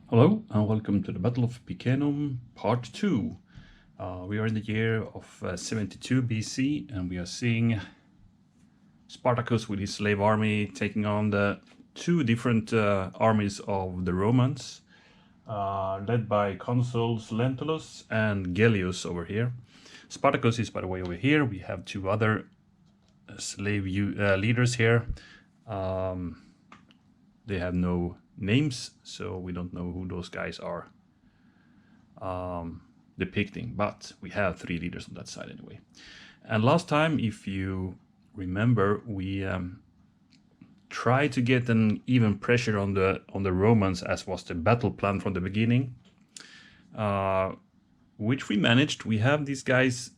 Hello and welcome to the Battle of Picenum Part 2. We are in the year of 72 BC and we are seeing Spartacus with his slave army taking on the two different armies of the Romans, led by consuls Lentulus and Gellius over here. Spartacus is, by the way, over here. We have two other slave leaders here. They have no names, so we don't know who those guys are depicting, but we have three leaders on that side anyway. And last time, if you remember, we tried to get an even pressure on the Romans, as was the battle plan from the beginning, which we managed. We have these guys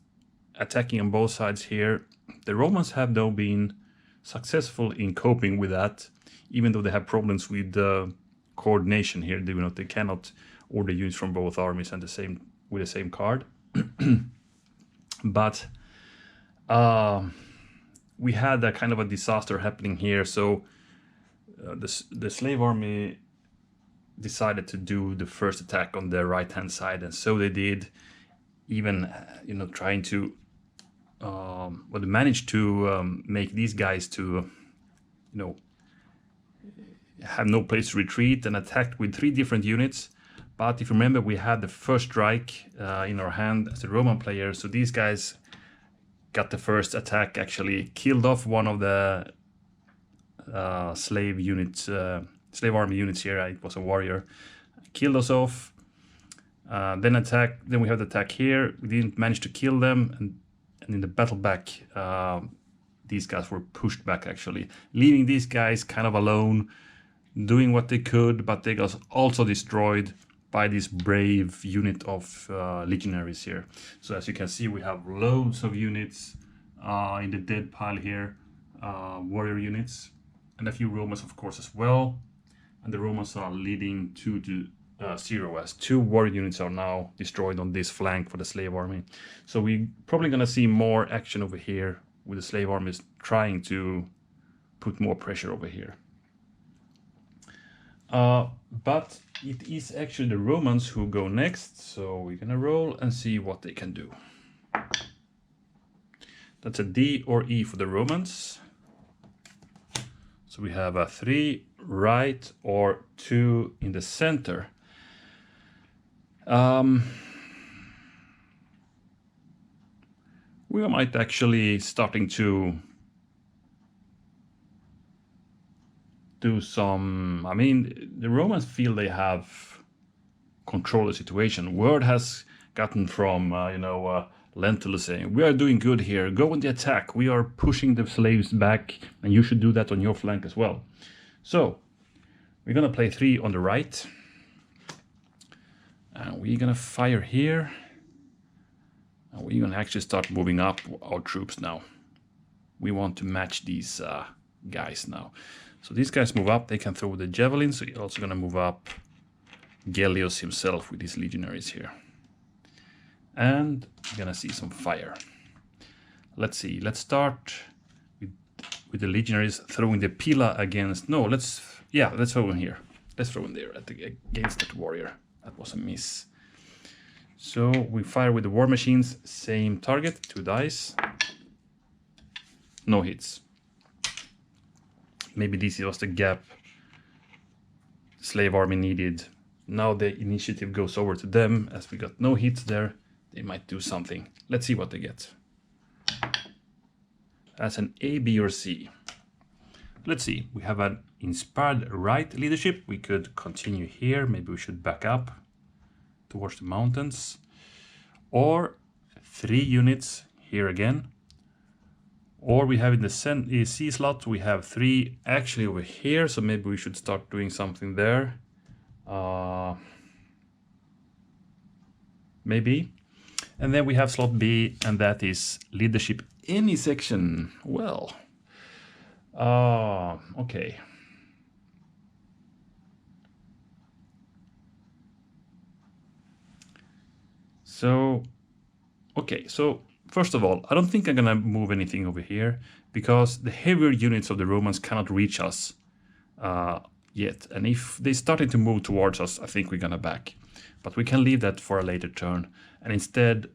attacking on both sides here. The Romans have though been successful in coping with that, even though they have problems with coordination here. They cannot order units from both armies and with the same card. But we had a kind of a disaster happening here. So the slave army decided to do the first attack on the right hand side, and so they did. Even trying to they managed to make these guys to have no place to retreat and attacked with three different units. But if you remember, we had the first strike in our hand as the Roman player, so these guys got the first attack, actually killed off one of the slave army units here. It was a warrior, killed us off. Then we have the attack here. We didn't manage to kill them, and in the battle back, these guys were pushed back, actually, leaving these guys kind of alone, doing what they could, but they got also destroyed by this brave unit of legionaries here. So as you can see, we have loads of units in the dead pile here, warrior units, and a few Romans, of course, as well. And the Romans are leading 2-0 as two warrior units are now destroyed on this flank for the slave army. So we're probably going to see more action over here with the slave armies trying to put more pressure over here. But it is actually the Romans who go next, so we're gonna roll and see what they can do. That's a D or E for the Romans. So we have a 3 right or 2 in the center. We might actually starting to do some, the Romans feel they have control of the situation. Word has gotten from, Lentulus saying, we are doing good here, go on the attack, we are pushing the slaves back, and you should do that on your flank as well. So, we're gonna play 3 on the right, and we're gonna fire here, and we're gonna actually start moving up our troops now. We want to match these guys now. So these guys move up, they can throw the javelin, so you're also going to move up Gellius himself with his legionaries here. And you're going to see some fire. Let's see, let's start with the legionaries throwing the pila against... No, let's throw in here. Let's throw in there against that warrior. That was a miss. So we fire with the war machines, same target, 2 dice. No hits. Maybe this was the gap the slave army needed. Now the initiative goes over to them. As we got no hits there, they might do something. Let's see what they get. As an A, B, or C. Let's see. We have an inspired right leadership. We could continue here. Maybe we should back up towards the mountains. Or 3 units here again. Or we have in the C slot, we have 3 actually over here, so maybe we should start doing something there. Maybe. And then we have slot B, and that is leadership any section. Well, okay. So, okay, so first of all, I don't think I'm gonna move anything over here because the heavier units of the Romans cannot reach us yet. And if they started to move towards us, I think we're gonna back. But we can leave that for a later turn and instead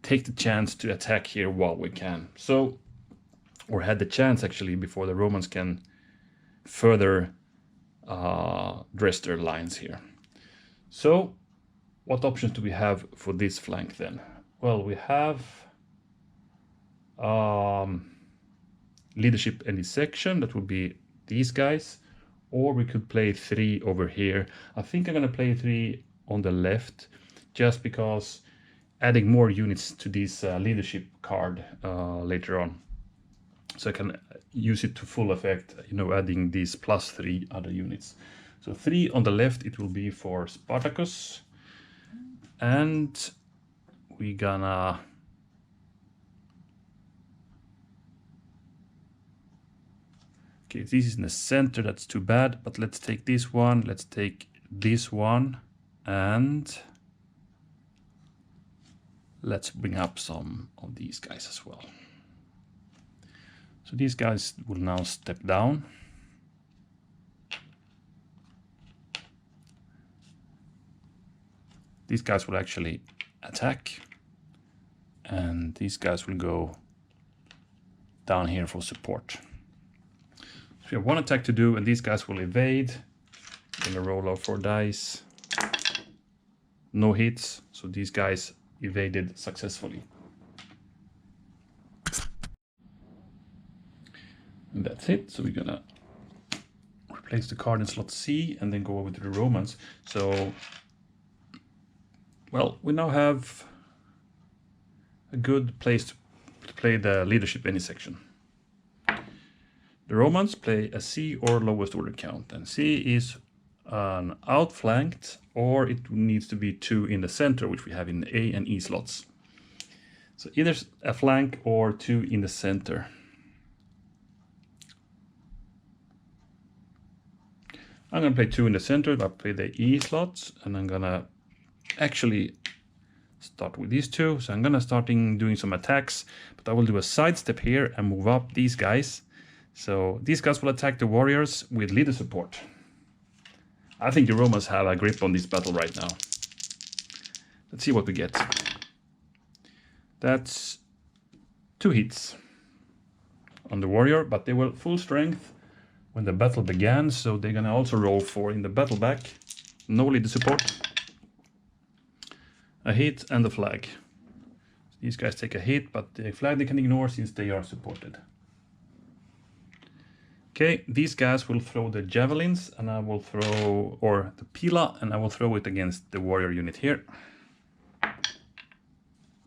take the chance to attack here while we can. So, or had the chance actually before the Romans can further dress their lines here. So, what options do we have for this flank then? Well, we have leadership in this section. That would be these guys. Or we could play 3 over here. I think I'm going to play 3 on the left, just because adding more units to this leadership card later on. So I can use it to full effect, you know, adding these +3 other units. So 3 on the left, it will be for Spartacus. And we're gonna okay, this is in the center, that's too bad, but let's take this one, let's take this one, and let's bring up some of these guys as well. So these guys will now step down. These guys will actually attack, and these guys will go down here for support. So we have one attack to do, and these guys will evade. I'm gonna roll out 4 dice. No hits, so these guys evaded successfully. And that's it. So we're gonna replace the card in slot C and then go over to the Romans. So, well, we now have a good place to play the leadership any section. The Romans play a C or lowest order count, and C is an outflanked, or it needs to be 2 in the center, which we have in the A and E slots. So either a flank or 2 in the center. I'm going to play 2 in the center, I'll play the E slots, and I'm going to actually start with these 2. So I'm going to start doing some attacks, but I will do a sidestep here and move up these guys. So these guys will attack the warriors with leader support. I think the Romans have a grip on this battle right now. Let's see what we get. That's 2 hits on the warrior, but they were full strength when the battle began, so they're gonna also roll 4 in the battle back. No leader support. A hit and a flag. These guys take a hit, but the flag they can ignore since they are supported. Okay, these guys will throw the javelins, and I will throw, or the pila, and I will throw it against the warrior unit here.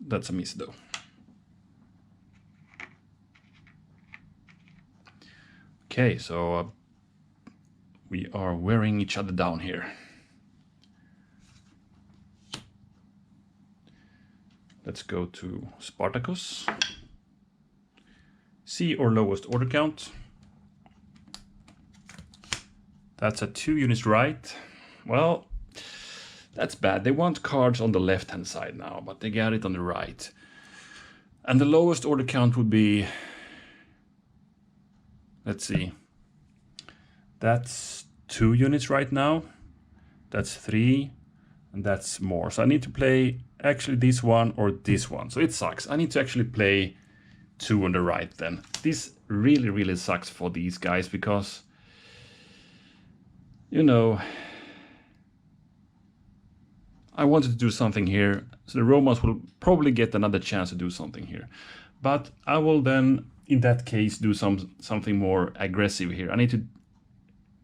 That's a miss though. Okay, so we are wearing each other down here. Let's go to Spartacus. C or lowest order count. That's a 2 units right. Well, that's bad. They want cards on the left-hand side now, but they got it on the right. And the lowest order count would be, let's see, that's 2 units right now. That's 3, and that's more. So I need to play actually this one or this one. So it sucks. I need to actually play 2 on the right then. This really, really sucks for these guys because, you know, I wanted to do something here. So the Romans will probably get another chance to do something here. But I will then, in that case, do something more aggressive here. I need to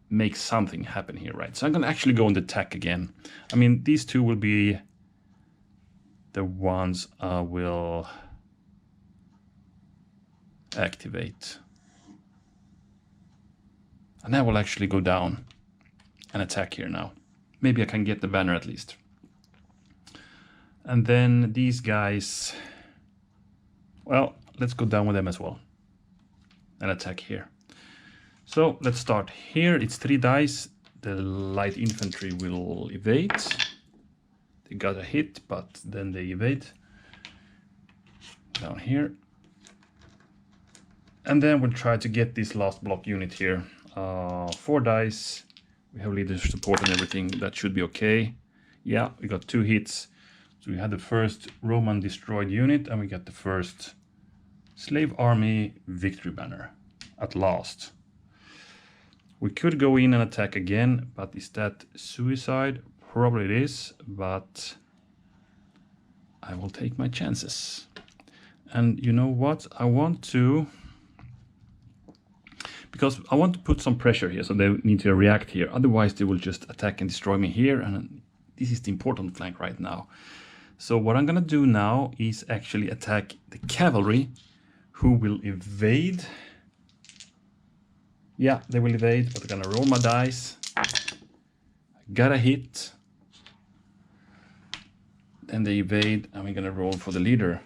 make something happen here, right? So I'm going to actually go on the attack again. I mean, these 2 will be the ones I will activate. And I will actually go down and attack here now. Maybe I can get the banner at least. And then these guys, well, let's go down with them as well and attack here. So let's start here. It's 3 dice. The light infantry will evade. They got a hit, but then they evade. Down here. And then we'll try to get this last block unit here. 4 dice. We have leader support and everything. That should be okay. Yeah, we got 2 hits. So we had the first Roman destroyed unit, and we got the first Slave Army victory banner at last. We could go in and attack again, but is that suicide? Probably it is, but I will take my chances. And you know what? I want to, because I want to put some pressure here, so they need to react here. Otherwise, they will just attack and destroy me here, and this is the important flank right now. So what I'm gonna do now is actually attack the cavalry, who will evade. Yeah, they will evade, but I'm gonna roll my dice. I got a hit. Then they evade, and we're gonna roll for the leader,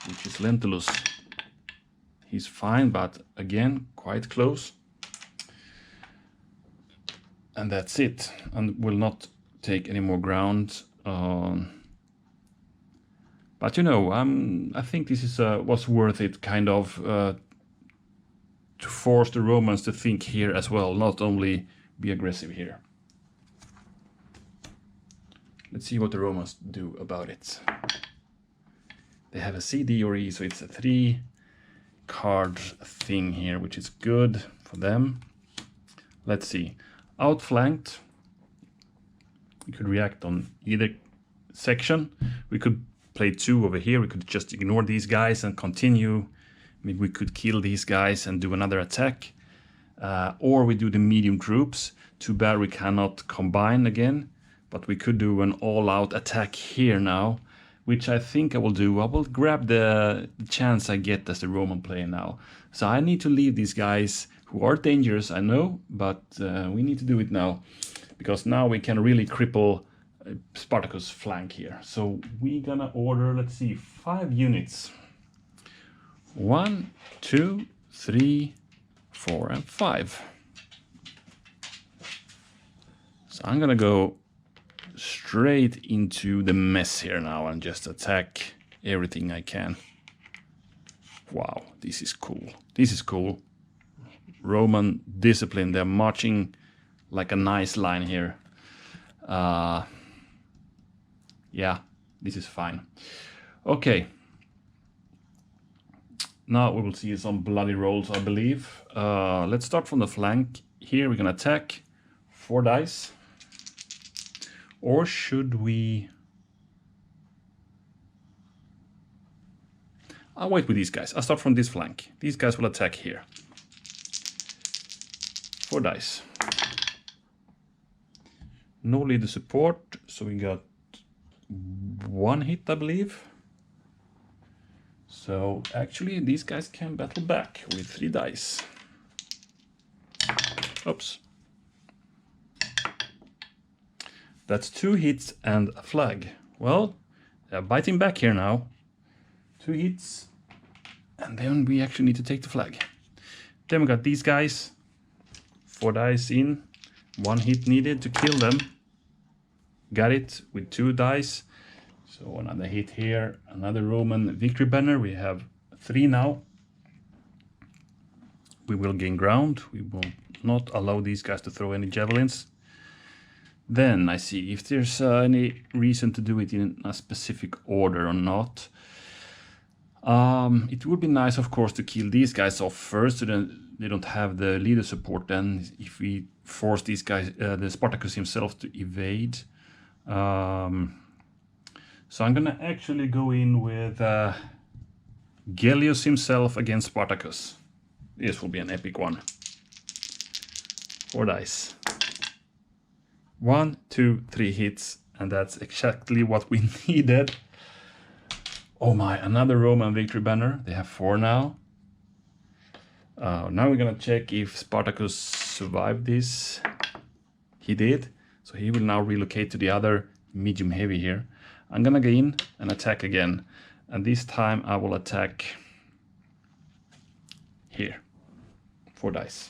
which is Lentulus. He's fine, but again, quite close. And that's it, and will not take any more ground. But you know, I think this is was worth it, kind of, to force the Romans to think here as well, not only be aggressive here. Let's see what the Romans do about it. They have a CD or E, so it's a 3-card thing here, which is good for them. Let's see. Outflanked. We could react on either section. We could play 2 over here. We could just ignore these guys and continue. Maybe we could kill these guys and do another attack. Or we do the medium troops. Too bad we cannot combine again. But we could do an all-out attack here now, which I think I will do. I will grab the chance I get as the Roman player now. So I need to leave these guys, who are dangerous, I know, but we need to do it now, because now we can really cripple Spartacus' flank here. So we're gonna order, let's see, 5 units. 1, 2, 3, 4, and 5. So I'm gonna go straight into the mess here now and just attack everything I can. Wow, this is cool. This is cool. Roman discipline. They're marching like a nice line here. Yeah, this is fine. Okay. Now we will see some bloody rolls, I believe. Let's start from the flank. Here we're gonna attack 4 dice. Or should we... I'll wait with these guys. I'll start from this flank. These guys will attack here. 4 dice. No leader support, so we got 1 hit, I believe. So actually these guys can battle back with 3 dice. Oops. That's 2 hits and a flag. Well, they're biting back here now. 2 hits, and then we actually need to take the flag. Then we got these guys. 4 dice in, 1 hit needed to kill them. Got it with 2 dice. So another hit here, another Roman victory banner. We have 3 now. We will gain ground. We will not allow these guys to throw any javelins. Then I see if there's any reason to do it in a specific order or not. It would be nice, of course, to kill these guys off first, so then they don't have the leader support. Then, if we force these guys, the Spartacus himself, to evade. So I'm gonna actually go in with Gellius himself against Spartacus. This will be an epic one. 4 dice. 1, 2, 3 hits, and that's exactly what we needed. Oh my, another Roman victory banner. They have 4 now. Now we're gonna check if Spartacus survived this. He did, so he will now relocate to the other medium heavy here. I'm gonna go in and attack again, and this time I will attack here. 4 dice.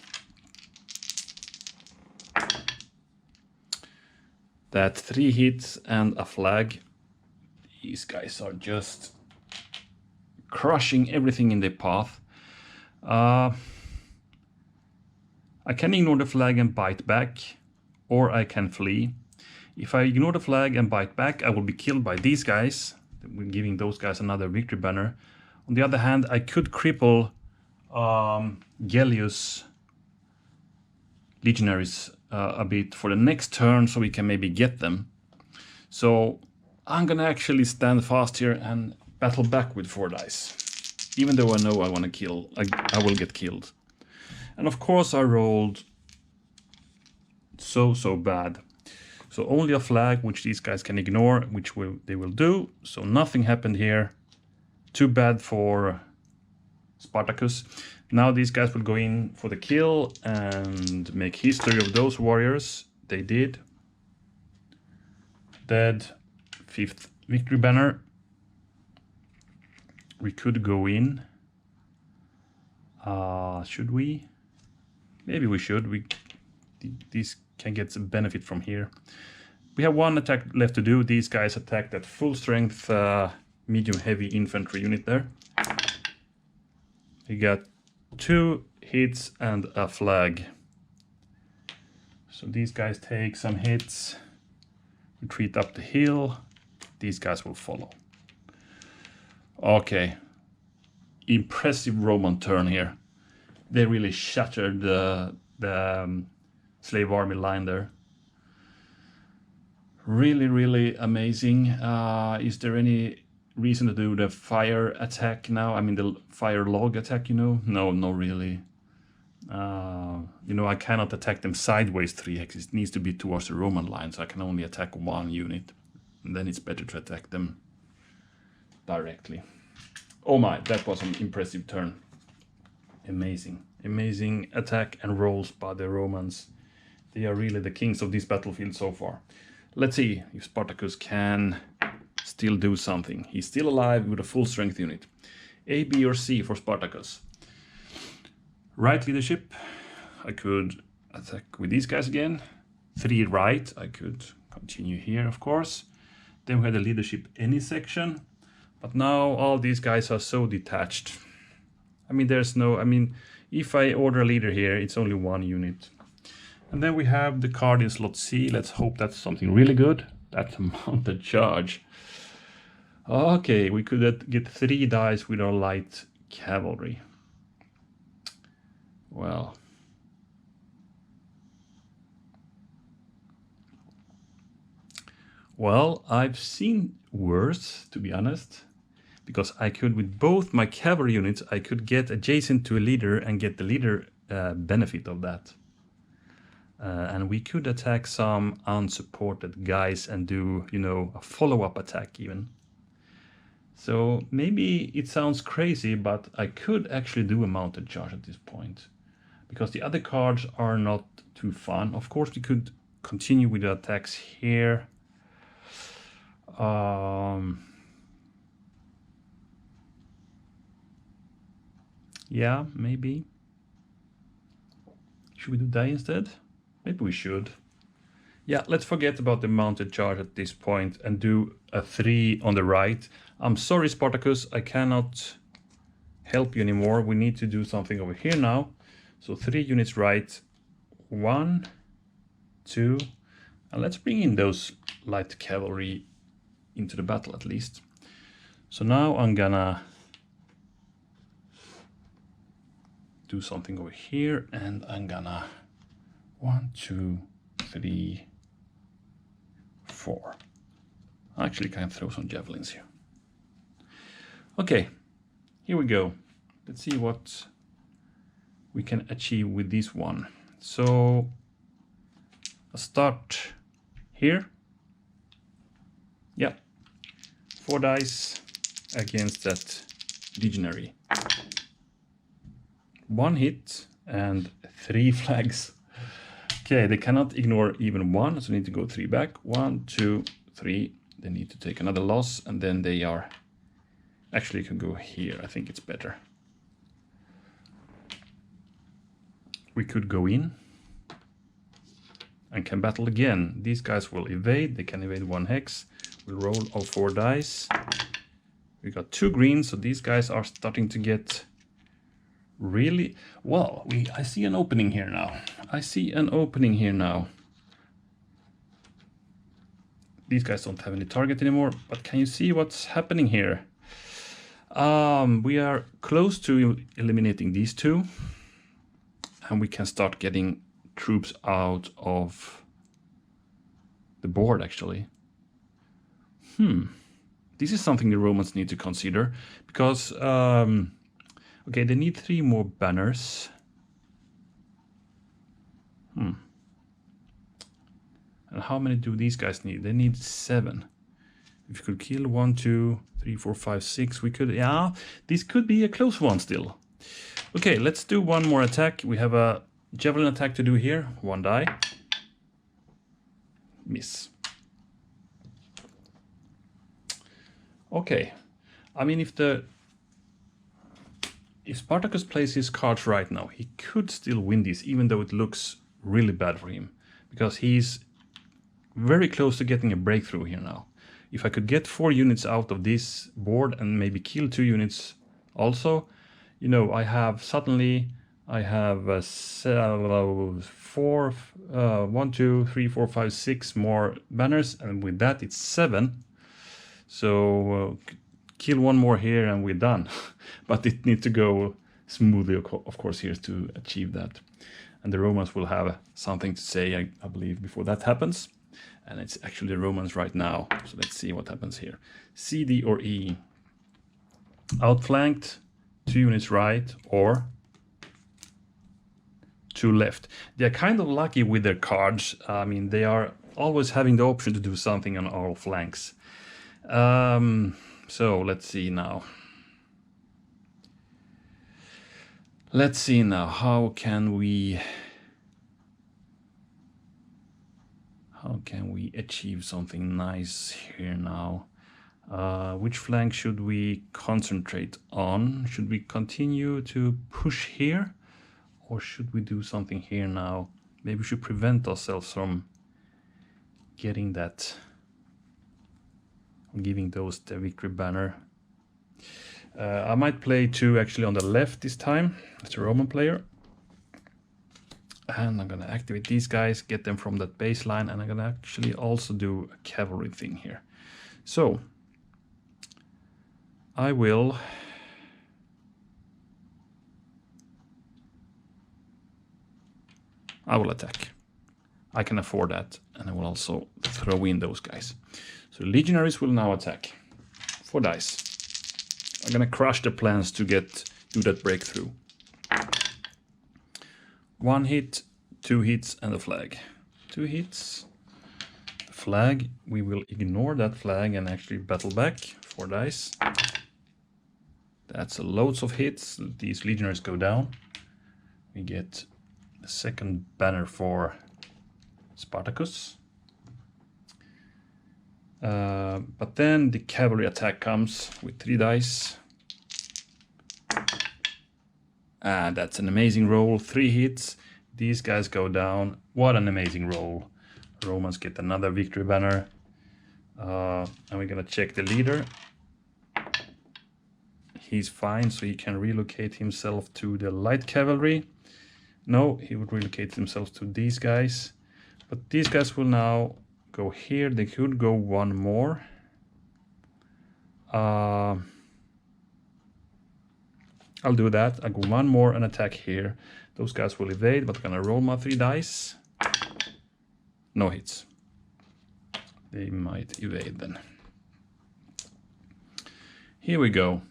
That's 3 hits and a flag. These guys are just crushing everything in their path. I can ignore the flag and bite back, or I can flee. If I ignore the flag and bite back, I will be killed by these guys. We're giving those guys another victory banner. On the other hand, I could cripple Gellius legionaries a bit for the next turn, so we can maybe get them. So I'm gonna actually stand fast here and battle back with 4 dice. Even though I know I want to kill, I will get killed. And of course I rolled so bad. So only a flag, which these guys can ignore, which they will do. So nothing happened here. Too bad for Spartacus. Now these guys will go in for the kill and make history of those warriors. They did. Dead. 5th victory banner. We could go in. Should we? Maybe we should. These can get some benefit from here. We have 1 attack left to do. These guys attack that full strength medium heavy infantry unit there. We got 2 hits and a flag. So these guys take some hits, retreat up the hill. These guys will follow. Okay, impressive Roman turn here. They really shattered the slave army line there. Really amazing. Is there any reason to do the fire attack now? I mean the fire log attack, you know? No, not really. You know, I cannot attack them sideways 3x. It needs to be towards the Roman line, so I can only attack 1 unit. And then it's better to attack them directly. Oh my, that was an impressive turn. Amazing attack and rolls by the Romans. They are really the kings of this battlefield so far. Let's see if Spartacus can still do something. He's still alive with a full strength unit. A, B or C for Spartacus. Right leadership. I could attack with these guys again. 3 right. I could continue here, of course. Then we had the leadership any section. But now all these guys are so detached. I mean, there's no... I mean, if I order a leader here, it's only 1 unit. And then we have the card in slot C. Let's hope that's something really good. That's a mounted charge. Okay, we could get 3 dice with our light cavalry. Well... Well, I've seen worse, to be honest, because I could, with both my cavalry units, I could get adjacent to a leader and get the leader benefit of that. And we could attack some unsupported guys and do, you know, a follow-up attack even. So maybe it sounds crazy, but I could actually do a mounted charge at this point, because the other cards are not too fun. Of course, we could continue with the attacks here. Yeah, maybe. Should we do die instead? Maybe we should. Yeah, let's forget about the mounted charge at this point and do a 3 on the right. I'm sorry, Spartacus, I cannot help you anymore. We need to do something over here now. So 3 units right. 1, 2, and let's bring in those light cavalry into the battle at least. So now I'm gonna do something over here, and I'm gonna 1, 2, 3, 4. I actually can throw some javelins here. Okay, here we go. Let's see what we can achieve with this one. So I'll start here. Yeah, 4 dice against that legionary. 1 hit and 3 flags. Okay, they cannot ignore even 1, so they need to go 3 back. 1, 2, 3. They need to take another loss, and then they are... Actually, you can go here. I think it's better. We could go in and can battle again. These guys will evade. They can evade 1 hex. We'll roll all 4 dice. We got 2 greens, so these guys are starting to get really... Well, I see an opening here now. I see an opening here now. these guys don't have any target anymore, but can you see what's happening here? We are close to eliminating these two, and we can start getting troops out of the board, actually. This is something the Romans need to consider, because, okay, they need 3 more banners. And how many do these guys need? They need 7. If you could kill 1, 2, 3, 4, 5, 6, we could, yeah, this could be a close one still. Okay, let's do one more attack. We have a javelin attack to do here. 1 die. Miss. Okay, I mean, if Spartacus plays his cards right now, he could still win this, even though it looks really bad for him, because he's very close to getting a breakthrough here now. If I could get 4 units out of this board and maybe kill 2 units also, you know, I have 1, 2, 3, 4, 5, 6 more banners, and with that it's 7. So kill 1 more here and we're done. But it needs to go smoothly, of course, here to achieve that. And the Romans will have something to say, I believe, before that happens. And it's actually the Romans right now. So let's see what happens here. C, D, or E. Outflanked, 2 units right, or 2 left. They're kind of lucky with their cards. I mean, they are always having the option to do something on all flanks. So let's see now. How can we achieve something nice here now? Which flank should we concentrate on? Should we continue to push here, or should we do something here now? Maybe we should prevent ourselves from getting that, giving those the victory banner. I might play 2 actually on the left this time as a Roman player. And I'm gonna activate these guys, get them from that baseline, and I'm gonna actually also do a cavalry thing here. So I will attack. I can afford that, and I will also throw in those guys. So legionaries will now attack. 4 dice. I'm gonna crush the plans to do that breakthrough. 1 hit, 2 hits, and a flag. 2 hits, a flag. We will ignore that flag and actually battle back. 4 dice. That's loads of hits. These legionaries go down. We get the second banner for Spartacus. But then the cavalry attack comes with 3 dice. And that's an amazing roll. 3 hits. These guys go down. What an amazing roll. Romans get another victory banner. And we're gonna check the leader. He's fine, so he can relocate himself to the light cavalry. No, he would relocate himself to these guys. But these guys will now go here. They could go 1 more. I'll do that. I'll go 1 more and attack here. Those guys will evade, but I'm gonna roll my 3 dice. No hits. They might evade then. Here we go.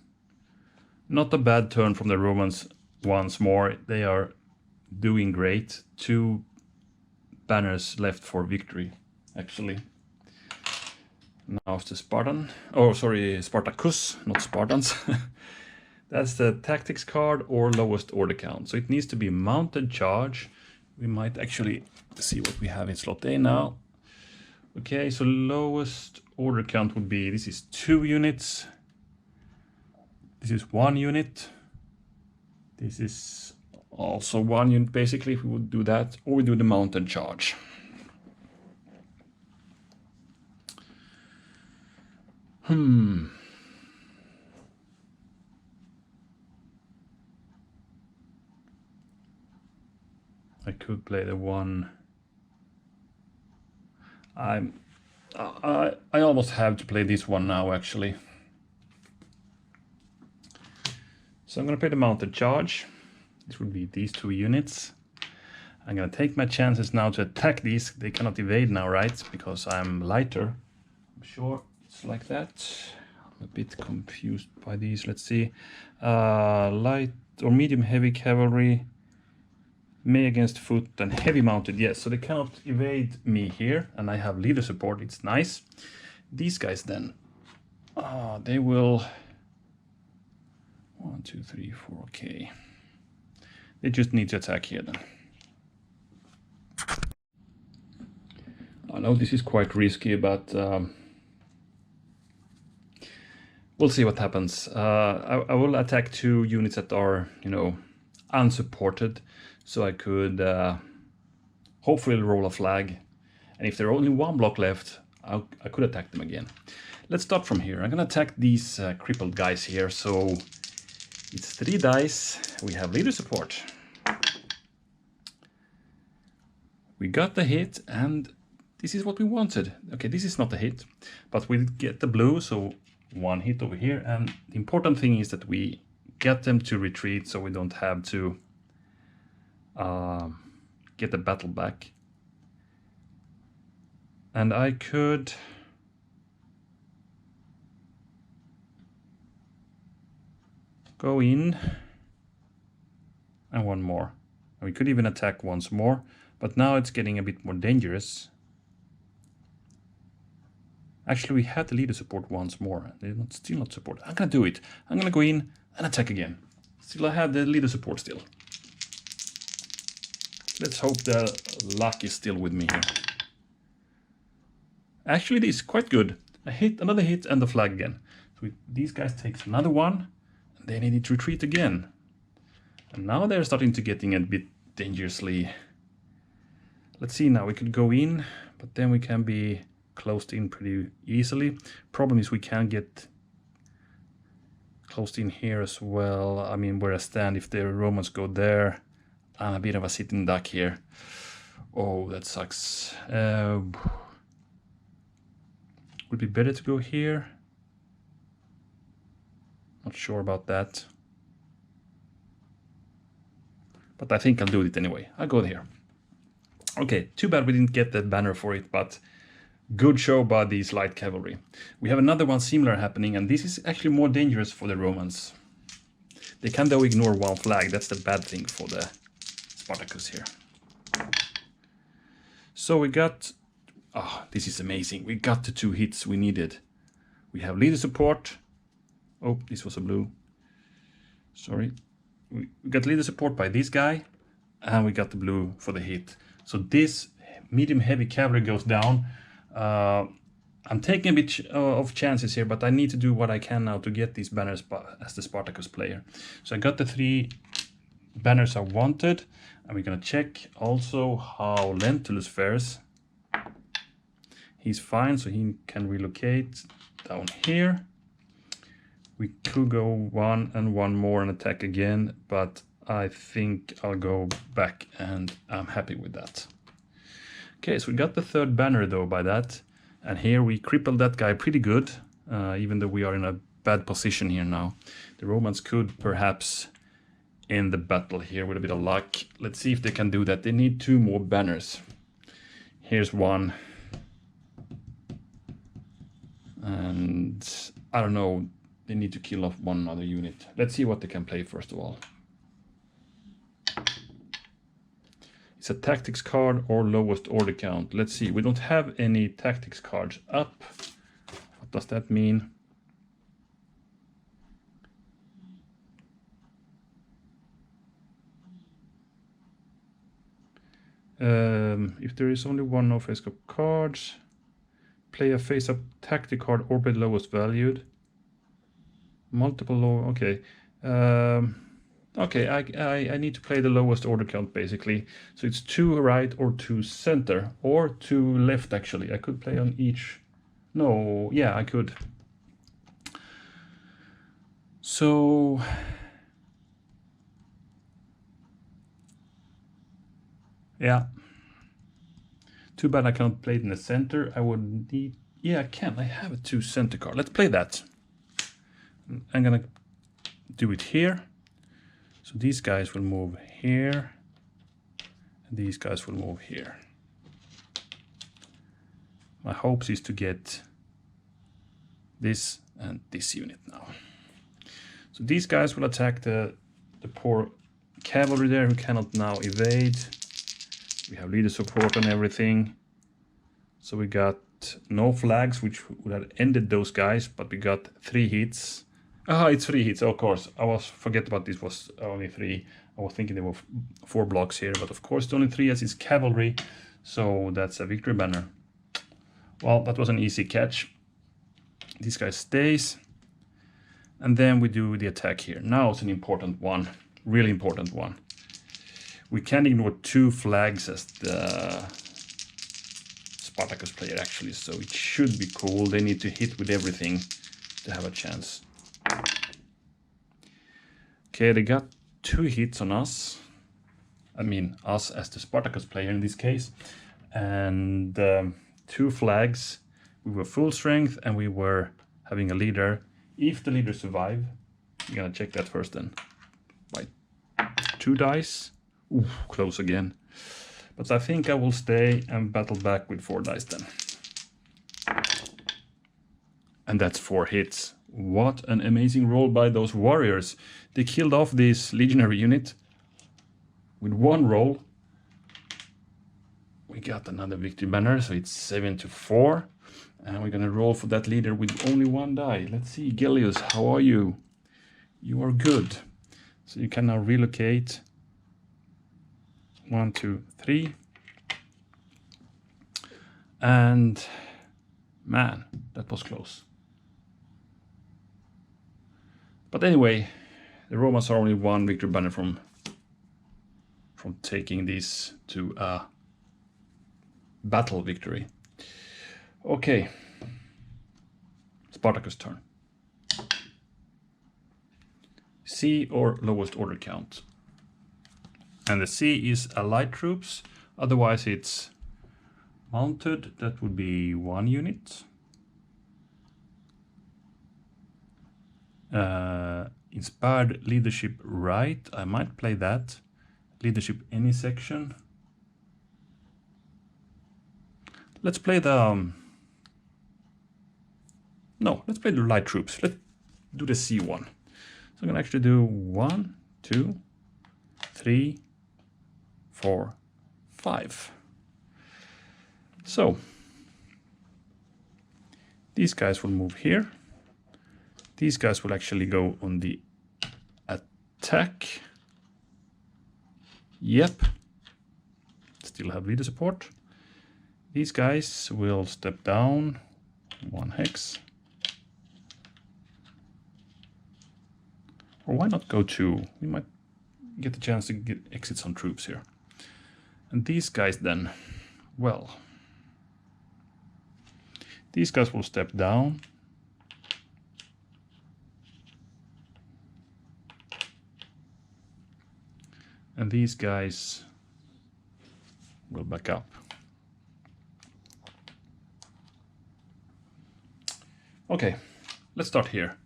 Not a bad turn from the Romans once more. They are doing great. 2 banners left for victory, actually. Now it's the Spartan. Oh, sorry, Spartacus, not Spartans. That's the tactics card or lowest order count. So it needs to be mounted charge. We might actually see what we have in slot A now. Okay, so lowest order count would be, this is 2 units. This is 1 unit. This is also 1 unit, basically, if we would do that. Or we do the mounted charge. I could play the 1. I almost have to play this one now, actually. So I'm going to play the mounted charge. This would be these 2 units. I'm going to take my chances now to attack these. They cannot evade now, right? Because I'm lighter. I'm sure it's like that. I'm a bit confused by these. Let's see. Light or medium heavy cavalry. Melee against foot and heavy mounted. Yes, so they cannot evade me here. And I have leader support. It's nice. These guys then. They will... 1, 2, 3, 4, okay. They just need to attack here then. I know this is quite risky, but we'll see what happens. I will attack 2 units that are, you know, unsupported, so I could hopefully roll a flag. And if there are only 1 block left, I could attack them again. Let's start from here. I'm gonna attack these crippled guys here, so it's 3 dice. We have leader support. We got the hit, and this is what we wanted. Okay, this is not a hit, but we get the blue, so 1 hit over here. And the important thing is that we get them to retreat, so we don't have to get the battle back. And I could... go in, and 1 more. And we could even attack once more, but now it's getting a bit more dangerous. Actually, we had the leader support once more. They're still not support. I'm gonna do it. I'm gonna go in and attack again. Still, I have the leader support still. Let's hope the luck is still with me here. Actually, this is quite good. A hit, another hit, and the flag again. So these guys takes another one. They need to retreat again. And now they're starting to getting a bit dangerously. Let's see now, we could go in, but then we can be closed in pretty easily. Problem is we can't get closed in here as well. I mean, where I stand, if the Romans go there, I'm a bit of a sitting duck here. Oh, that sucks. Would be better to go here. Not sure about that. But I think I'll do it anyway. I'll go here. Okay, too bad we didn't get the banner for it, but good show by these light cavalry. We have another one similar happening, and this is actually more dangerous for the Romans. They can though ignore 1 flag. That's the bad thing for the Spartacus here. So we got... oh, this is amazing. We got the 2 hits we needed. We have leader support. Oh, this was a blue. Sorry. We got leader support by this guy, and we got the blue for the hit. So this medium heavy cavalry goes down. I'm taking a bit of chances here, but I need to do what I can now to get these banners as the Spartacus player. So I got the 3 banners I wanted, and we're gonna check also how Lentulus fares. He's fine, so he can relocate down here. We could go 1 and 1 more and attack again, but I think I'll go back, and I'm happy with that. Okay, so we got the 3rd banner though by that, and here we crippled that guy pretty good, even though we are in a bad position here now. The Romans could perhaps end the battle here with a bit of luck. Let's see if they can do that. They need 2 more banners. Here's 1. And I don't know, they need to kill off 1 other unit. Let's see what they can play first of all. It's a tactics card or lowest order count. Let's see, we don't have any tactics cards up. What does that mean? If there is only 1 no face-up cards, play a face-up tactic card or bid lowest valued. Multiple low, okay. Okay, I need to play the lowest order count basically. So it's 2 right or 2 center or 2 left actually. I could play on each. No, yeah, I could. So yeah. Too bad I can't play it in the center. I would need Yeah, I can. I have a 2 center card. Let's play that. I'm gonna do it here. So these guys will move here. And these guys will move here. My hopes is to get this and this unit now. So these guys will attack the poor cavalry there who cannot now evade. We have leader support and everything. So we got no flags, which would have ended those guys, but we got 3 hits. Ah, it's 3 hits, of course. Forget about this was only 3. I was thinking there were 4 blocks here, but of course it's only 3 as it's cavalry. So that's a victory banner. Well, that was an easy catch. This guy stays. And then we do the attack here. Now it's an important one, really important one. We can't ignore 2 flags as the Spartacus player actually, so it should be cool. They need to hit with everything to have a chance. Okay, they got 2 hits on us. I mean, us as the Spartacus player in this case. And 2 flags. We were full strength and we were having a leader. If the leader survive, I'm gonna check that first then. By 2 dice. Ooh, close again. But I think I will stay and battle back with 4 dice then. And that's 4 hits. What an amazing roll by those warriors. They killed off this legionary unit with 1 roll. We got another victory banner, so it's 7-4. And we're gonna roll for that leader with only 1 die. Let's see, Gellius, how are you? You are good. So you can now relocate. 1, 2, 3. And man, that was close. But anyway, the Romans are only 1 victory banner from taking this to a battle victory. Okay, Spartacus' turn. C or lowest order count. And the C is allied troops, otherwise it's mounted, that would be 1 unit. Inspired leadership right, I might play that. Leadership any section. Let's play the... no, let's play the light troops. Let's do the C1. So I'm gonna actually do 1, 2, 3, 4, 5. So these guys will move here. These guys will actually go on the attack. Yep. Still have leader support. These guys will step down 1 hex. Or why not go 2? We might get the chance to exit some troops here. And these guys then, well, these guys will step down. And these guys will back up. Okay, let's start here.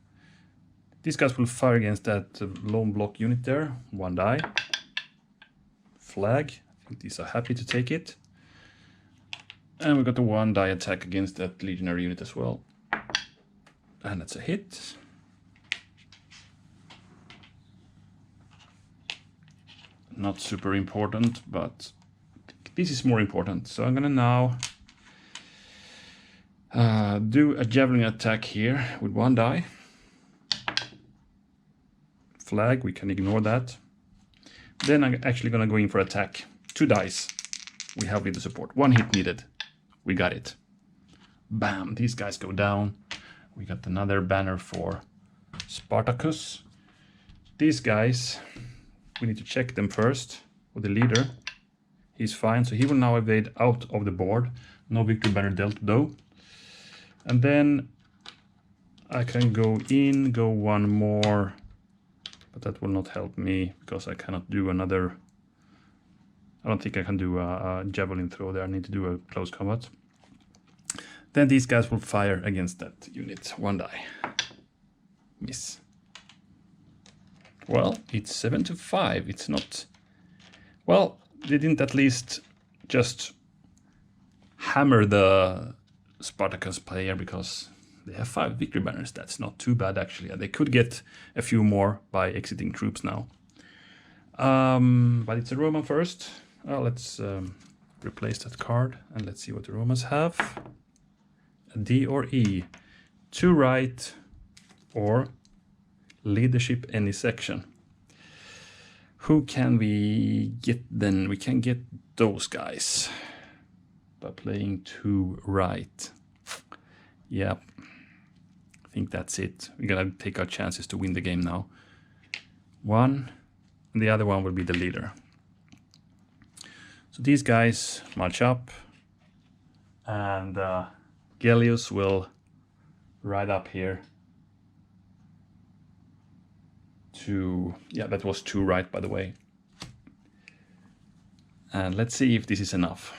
These guys will fire against that lone block unit there. 1 die. Flag. I think these are happy to take it. And we got the 1 die attack against that legionary unit as well. And that's a hit. Not super important, but this is more important. So I'm gonna now do a javelin attack here with 1 die. Flag, we can ignore that. Then I'm actually gonna go in for attack. 2 dice. We have leader support. 1 hit needed. We got it. Bam, these guys go down. We got another banner for Spartacus. These guys, we need to check them first with the leader. He's fine, so he will now evade out of the board. No victory banner dealt though. And then I can go in, go 1 more, but that will not help me because I cannot do another. I don't think I can do a javelin throw there. I need to do a close combat. Then these guys will fire against that unit. 1 die. Miss. Well, it's 7-5. It's not... Well, they didn't at least just hammer the Spartacus player because they have 5 victory banners. That's not too bad, actually. They could get a few more by exiting troops now. But it's a Roman first. Let's replace that card and let's see what the Romans have. A D or E. 2 right or leadership any section. Who can we get then? We can get those guys by playing 2 right. Yep. I think that's it. We're gonna take our chances to win the game now. 1, and the other one will be the leader. So these guys march up, and Gellius will ride up here to, yeah, that was 2 right, by the way. And let's see if this is enough.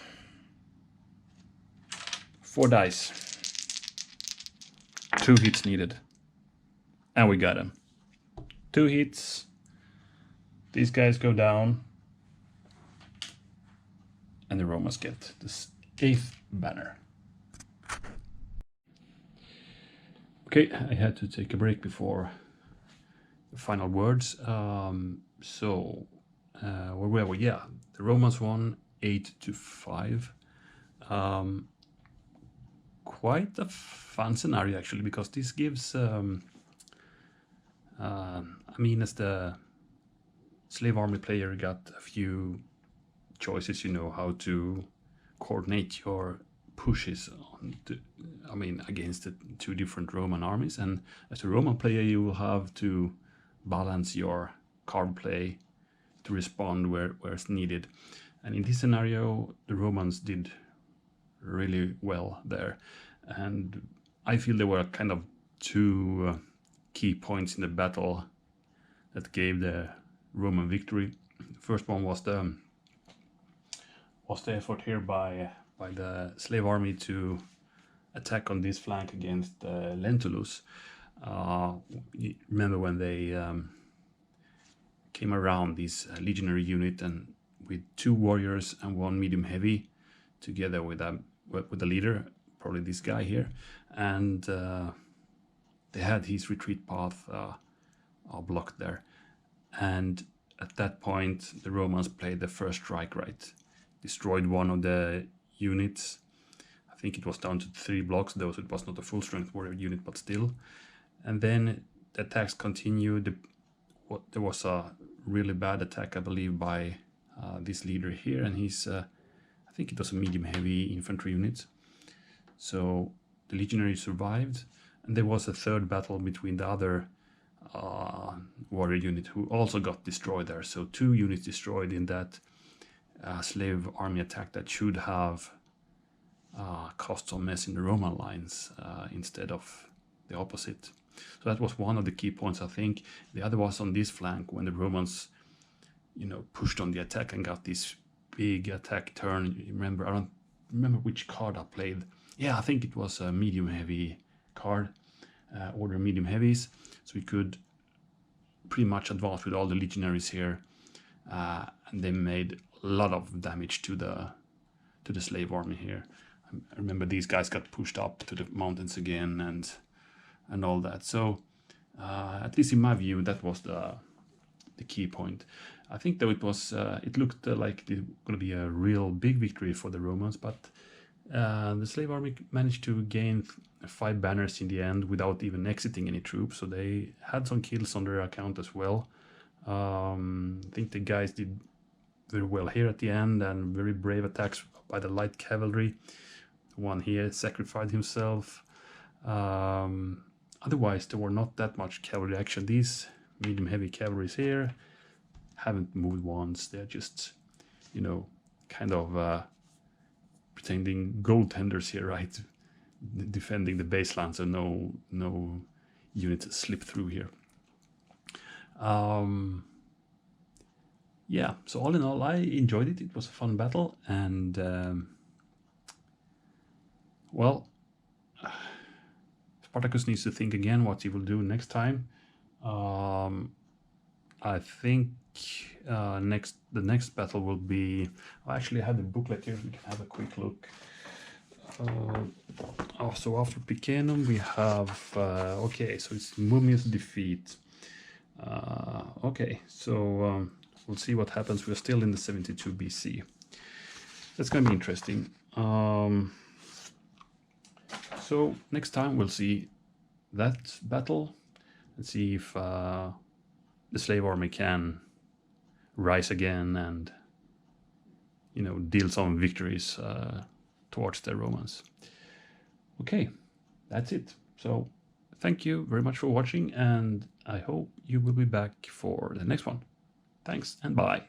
4 dice. 2 hits needed. And we got him. 2 hits. These guys go down. And the Romans get this 8th banner. Okay, I had to take a break before the final words. Where were we? Yeah, the Romans won 8-5. Quite a fun scenario, actually, because this gives, I mean, as the slave army player, got a few choices, you know, how to coordinate your pushes on against the 2 different Roman armies. And as a Roman player, you will have to balance your card play to respond where it's needed. And in this scenario, the Romans did really well there. And I feel there were kind of 2 key points in the battle that gave the Roman victory. The first one was the effort here by the slave army to attack on this flank against Lentulus. Remember when they came around this legionary unit, and with 2 warriors and 1 medium heavy, together with the leader, probably this guy here, and they had his retreat path blocked there. And at that point, the Romans played the first strike right, destroyed one of the units. I think it was down to 3 blocks, though, so it was not a full strength warrior unit, but still. And then the attacks continued. There was a really bad attack, I believe, by this leader here, and he's, I think it was a medium heavy infantry unit. So the legionary survived, and there was a 3rd battle between the other warrior unit who also got destroyed there. So 2 units destroyed in that slave army attack that should have caused some mess in the Roman lines instead of the opposite. So that was one of the key points, I think. The other was on this flank when the Romans, you know, pushed on the attack and got this big attack turn. You remember, I don't remember which card I played. Yeah, I think it was a medium heavy card, order medium heavies. So we could pretty much advance with all the legionaries here, and they made a lot of damage to the slave army here. I remember these guys got pushed up to the mountains again and all that. So at least in my view, that was the key point. I think though it looked like it was going to be a real big victory for the Romans, but the slave army managed to gain 5 banners in the end without even exiting any troops. So they had some kills on their account as well. I think the guys did very well here at the end, and very brave attacks by the light cavalry. One here sacrificed himself. Otherwise, there were not that much cavalry action. These medium heavy cavalries here haven't moved once. They're just, you know, kind of pretending goaltenders here, right? Defending the baseline, so no units slip through here. Yeah, so all in all, I enjoyed it. It was a fun battle, and well, Spartacus needs to think again what he will do next time. I think the next battle will be. I actually have the booklet here. We can have a quick look. So after Picenum we have okay, so it's Mumia's defeat. Okay, so we'll see what happens. We're still in the 72 BC. That's gonna be interesting. So next time we'll see that battle and see if the slave army can rise again and, you know, deal some victories towards the Romans. Okay, that's it. So thank you very much for watching, and I hope you will be back for the next one. Thanks and bye.